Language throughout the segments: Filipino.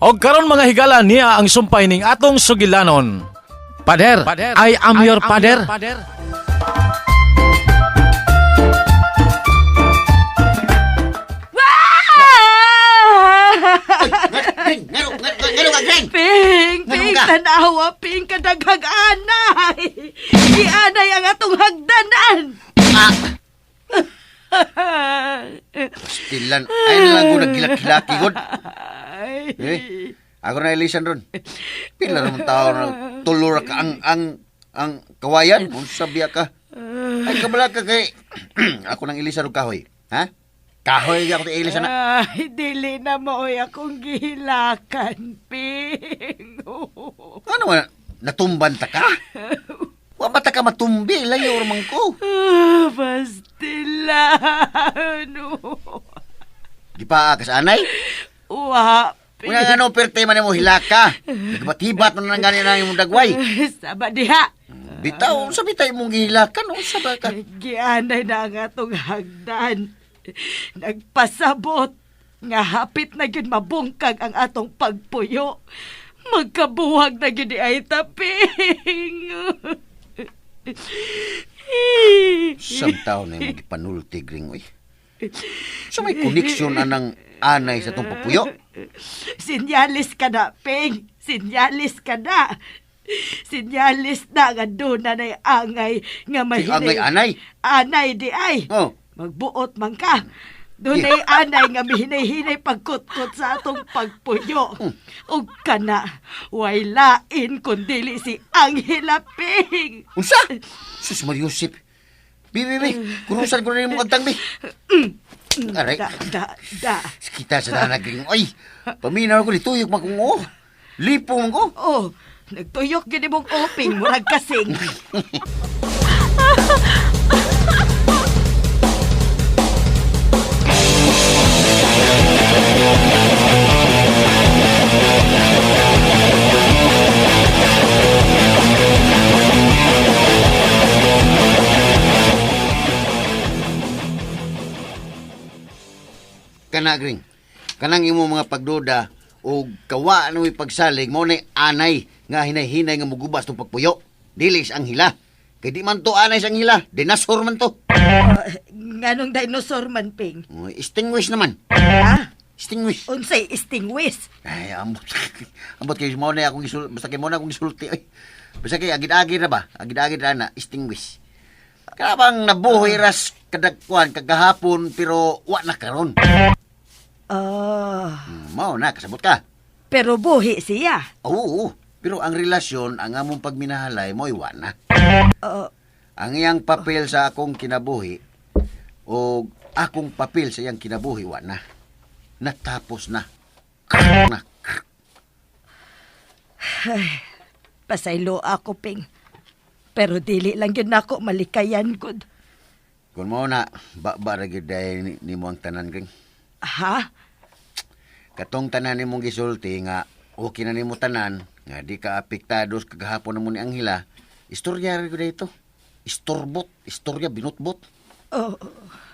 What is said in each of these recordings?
Og karon mga higala niya ang sumpay ning atong sugilanon. Pader, I am your pader. Ngano ka, Greng? Ping, Ngano ka? tanawa, Ping, kadaghag anay. Gianay ang atong hagdanan. Stilan, ay na lang ko nagkilak-kilaki god. Ako na ilisan ron. Pila naman tao na tulura ka ang kawayan. Kung sabiya ka. Ay, kabala ka kay... ako nang ilisan ron kahoy. Ha? Kahoy ako na ilisan na. Ay, dili na mo'y akong gihilakan, Ping. Ano man, natumban ta ka? Wa ba ta ka matumbi? Layo ramang ko. Pastilano. Di pa ka sa anay? Wa, Ping. Kung ano, perte man mo hilaka. Nagbat-hibat mo na ganin na yung dagway. Saba diha. Bitaw, sabi tayo mong gihilakan. O, sabi ka. Gianay na ang atong hagdan. Nagpasabot nga hapit na gyud mabungkag ang atong pagpuyo. Magkabuhag na gyud ay taping. Samtaw na yung magipanulti, Gring, oy. So may koneksyon anang anay sa itong papuyo? Sinyalis ka na, Ping. Sinyalis ka na. Sinyalis na nga doon na angay nga Si mahinay. angay anay? Anay di ay. Oh, Magbuot man ka. Doon ay anay nga mihinay-hinay pagkutkot sa atong pagpuyo. O kana, way lain kundili si Angela Ping. unsa? Sus Mariusip. Bi, kurusan ko na yung mga agtang, bi. Aray, Da. kita sa nanag, Gring. Oy, paminaw ko, lituyok man kong oh. Lipo man ko. Oh, nagtuyok gini mong oping, murag kasing. Kana, Gring. Kanang imo mga pagduda o kawa na may pagsalig mo na anay nga hinay-hinay nga mugubas tong pagpuyo. Dilis ang hila. Kay di man to anay sang hila. Dinosaur man to. Nganong dinosaur man, Ping? Oh, extinguish naman. Ha? Extinguish. Unsay extinguish? Ay, ambot. Ambot kayo mo na akong gisulti. Basta kayo mo na akong gisulti. Ay. Basta kayo, agid-agid na ba? Agid-agid na na. Extinguish. Kaya bang nabuhay ras kadagkuan kagahapon pero wa na karon. Mao na, kasabot ka. Pero buhi siya. Oo, pero ang relasyon, ang among pagminahalay mo, iwa na. Ah, Ang iyang papel sa akong kinabuhi o akong papel sa iyang kinabuhi, iwa na. Natapos na. Na. pasaylo ako, Ping. Pero dili lang yun ako malikayan, good. Kung mo na, ba gyud dahi ni mo ang tanan, Gring. Ha? Katong tanan ni mong gisulti nga, okay na ni mo tanan, nga di ka apektados kagahapon na mo ni Anghela, istorya rin ko dito. Istorya, binutbot. Oh,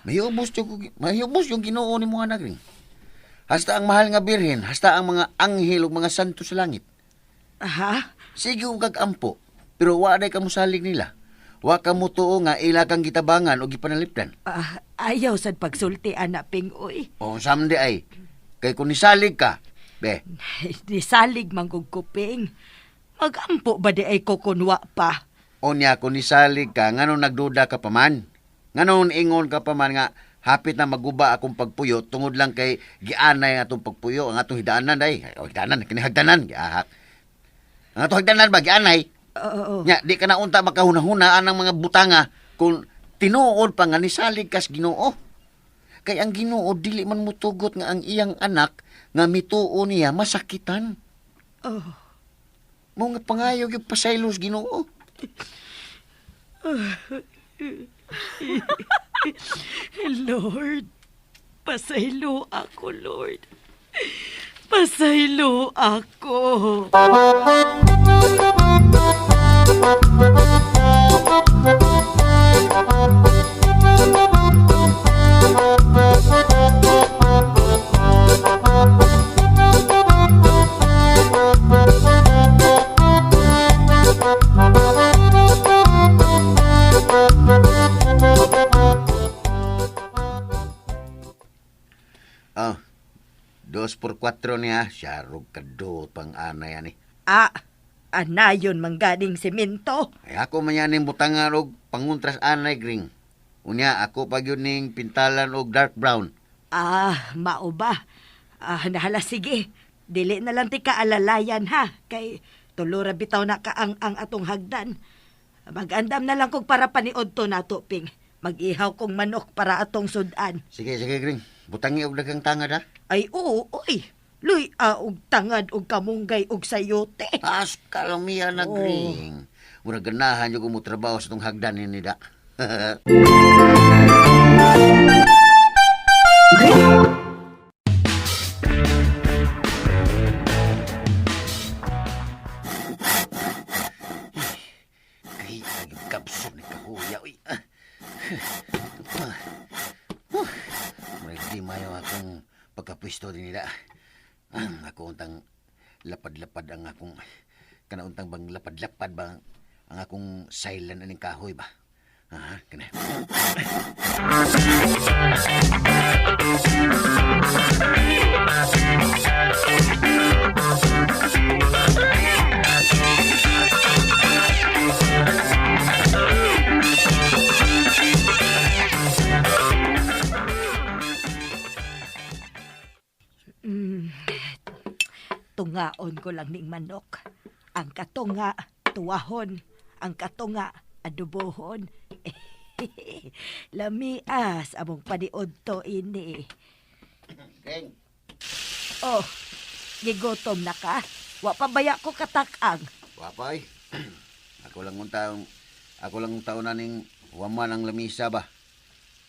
Mahiyubos yung ginoo ni mo, anak, Gring. Hasta ang mahal nga birhen, hasta ang mga anghel ug mga santo sa langit. ha? Sige ug kagampo, pero wa day ka musalig nila. Wa ka mo tuo nga ila kang gitabangan o gipanalipdan. Ayaw sad pagsulti, anak, Ping, uy. O samde ay, kay kung nisalig ka, be, Di salig manggugkuping. Magampo ba di ay kukunwa pa? o niya kung nisalig ka, ngano nagduda ka pa man? Ngano ingon ka pa man nga, hapit na maguba akong pagpuyo, tungod lang kay gianay ang atong pagpuyo, ang atong hidaanan day. O hidaanan, kinihagdanan, giahak. Ang atong hagdanan ba, gianay? Oo. Nya, di ka na unta makahuna-hunaan ang mga butanga kung tinuod pa nga nisalig kas Ginoo. Kay ang Ginoo dili man mutugot nga ang iyang anak nga mituo niya masakitan. Oh. Mo nga pangayog yung pasaylos Ginoo. Lord, pasaylo ako, Lord. Pasaylo ako. 2x4 niya, siya rog kadot pang anay ani. Anayon mangganing semento. Ay ako man yan butangan og panguntras anay gring. Unya ako pag yun ning pintalan og dark brown. Mao ba? Nahala sige. Dili na lang ti kaalalayan ha. Kay tulura bitaw na ang atong hagdan. Mag-andam na lang kog para paniod to nato, Ping. Mag-ihaw kong manok para atong sudan. Sige gring. Butangi og daghang tangad ha. Ay oo, oy. Luy, og tangad og kamunggay og sayote. As kalamiya na Oh. gring. Mura ganahan yung kumutrabaho sa itong hagdan ni da. Ay, nagkapsok ni kahuya. Uy. May di mayo akong pagkapwisto din nila. Ako untang lapad-lapad ang akong kanauntang bang lapad-lapad ba ang akong silent aning kahoy ba? Kana. Tungaon ko lang ning manok. Ang katunga, tuwahon. Ang katunga, adobohon. Lamias, among paniod to ini. Keng, Oh, gigotom na ka? Wa pa baya ko katakang. wapay. Ako lang ang taon na ning waman ang lamisa ba.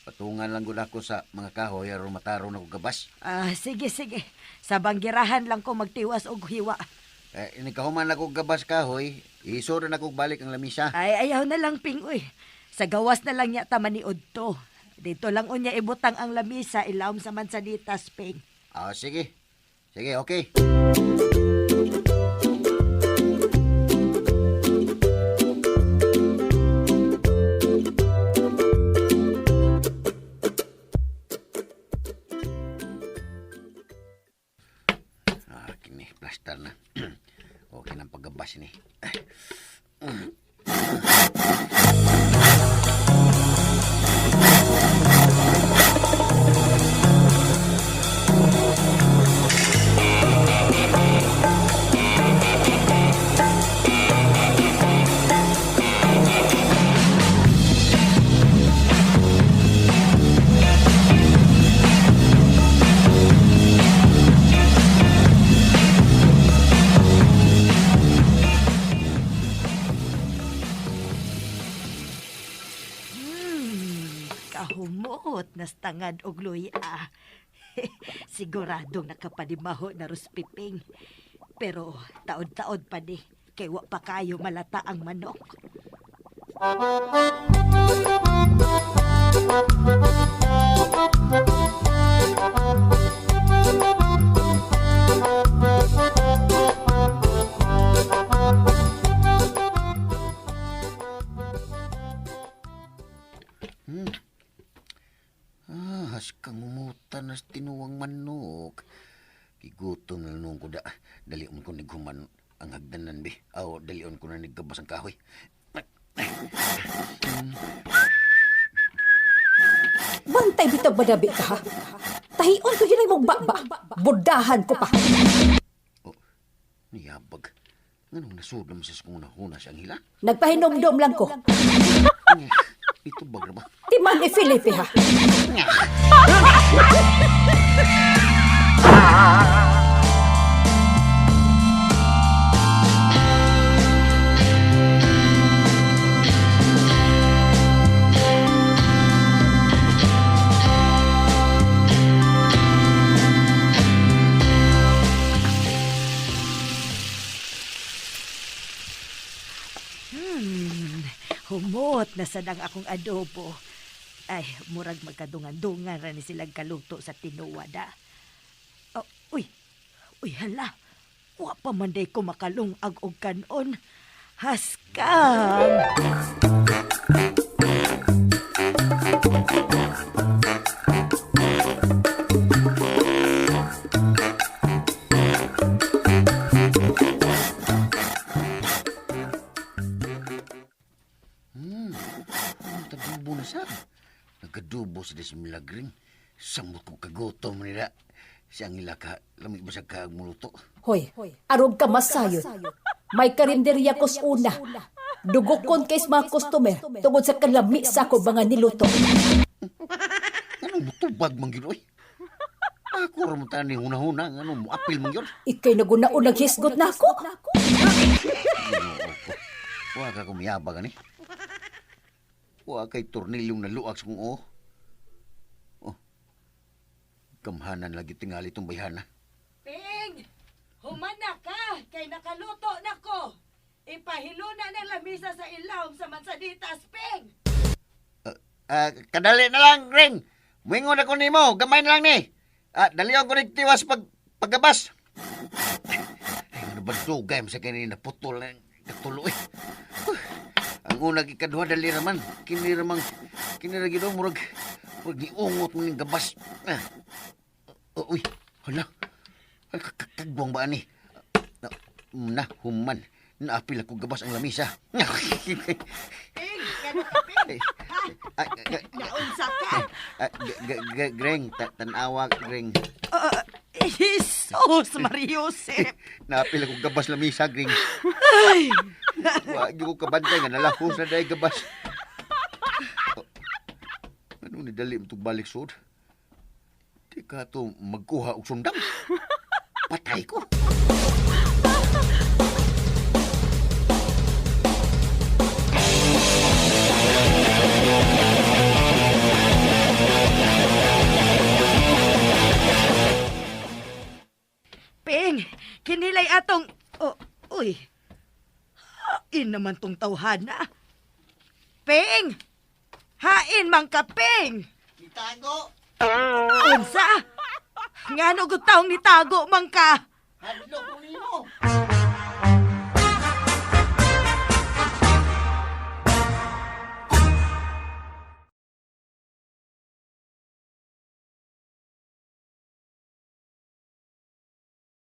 Patungan lang gud ako sa mga kahoy aron matarong ako gabas. Sige. Sa banggirahan lang ko magtiwas og hiwa. Ini kahuman ako gabas kahoy, isuro na ko balik ang lamisa. Ay, ayaw na lang, Ping, uy. Sa gawas na lang niya tamaniod to. Dito lang unya ibutang ang lamisa, ilawom sa mansanitas, Ping. Sige. Sige, okay. Kini, plaster na. Okay ng paggabas ini. Kahumot, nastangad og luya. Siguradong nakapanimaho na ruspiping. Pero taod-taod pa di, kay wa pa kayo malata ang manok. Has kang umutan nas tinuwang manok. Gigutom na nung ko da. Dalion ko nighuman ang hagdanan be. Dalion ko na nigkabas ang kahoy. Bantay bitag badabi ka ha. Tahion ko hinay mong baba. Budahan ko pa. Niyabag. Nganong nasudlam sa kong nahuna siyang hila? Nagpahinomdom lang ko. Ito bagra ba? Timan ni Felipe ha. Humot na sadang akong adobo. Ay, murag magkadungan-dungan ra ni silang kaluto sa tinuwada. Uy, hala. Wa pa man day ko makalungag og kanon. Haskam! amo na sab. Nagadubo sa des milagring. Samot ko kagutom nila. Siyang ilaka, lamig ba sa kaag muluto? Hoy, arog ka masayod. May karinderya kos una. Dugokon kay mga customer tungod sa kalami sa ako mga niluto. Anong mutubag man gyud oy? Ako ra mo tani hunahuna, anong mo apil man gyud? Ikay nagunaon naghisgot na ako. Wa ka kumiyaba gani. Wa kay tornilyong naluag sa kong oh. Kamhanan lagi tingali itong bayhana. Ping! Humana ka! Kay nakaluto na ko! Ipahilo na ng lamisa sa ilaw sa mansaditas, Ping! Kadali na lang, Ring. Muingon ako nimo, gamay na lang ni. Dalihan ko rin tiwas paggabas. Ay, ano ba dugay sa kanina putol na katulo eh. Ang unang ikaduha dali raman. Kiniragi daw, murag niungot mo yung gabas. Uy, hala. Kagbuang ba ni? Human. Naapil ako gabas ang lamisa. Ping! Gano'n ka, Ping? Naunsa ka? Greng, tanawa, Greng. Jesus, Mariusip! Naapil ako gabas lamisa, Greng. Ay! Wag ko kabantay nga nalahos na dahil gabas. Ano ni dali mo itong balik sud? Di ka ito magkuha og sundang. Patay ko. Ping, kinilay atong... uy, hain naman tong tawhana. Ping! Hain mang ka, Ping! Itago! Unsa? Nga no taong nitago mang ka? Hadlo ko nimo!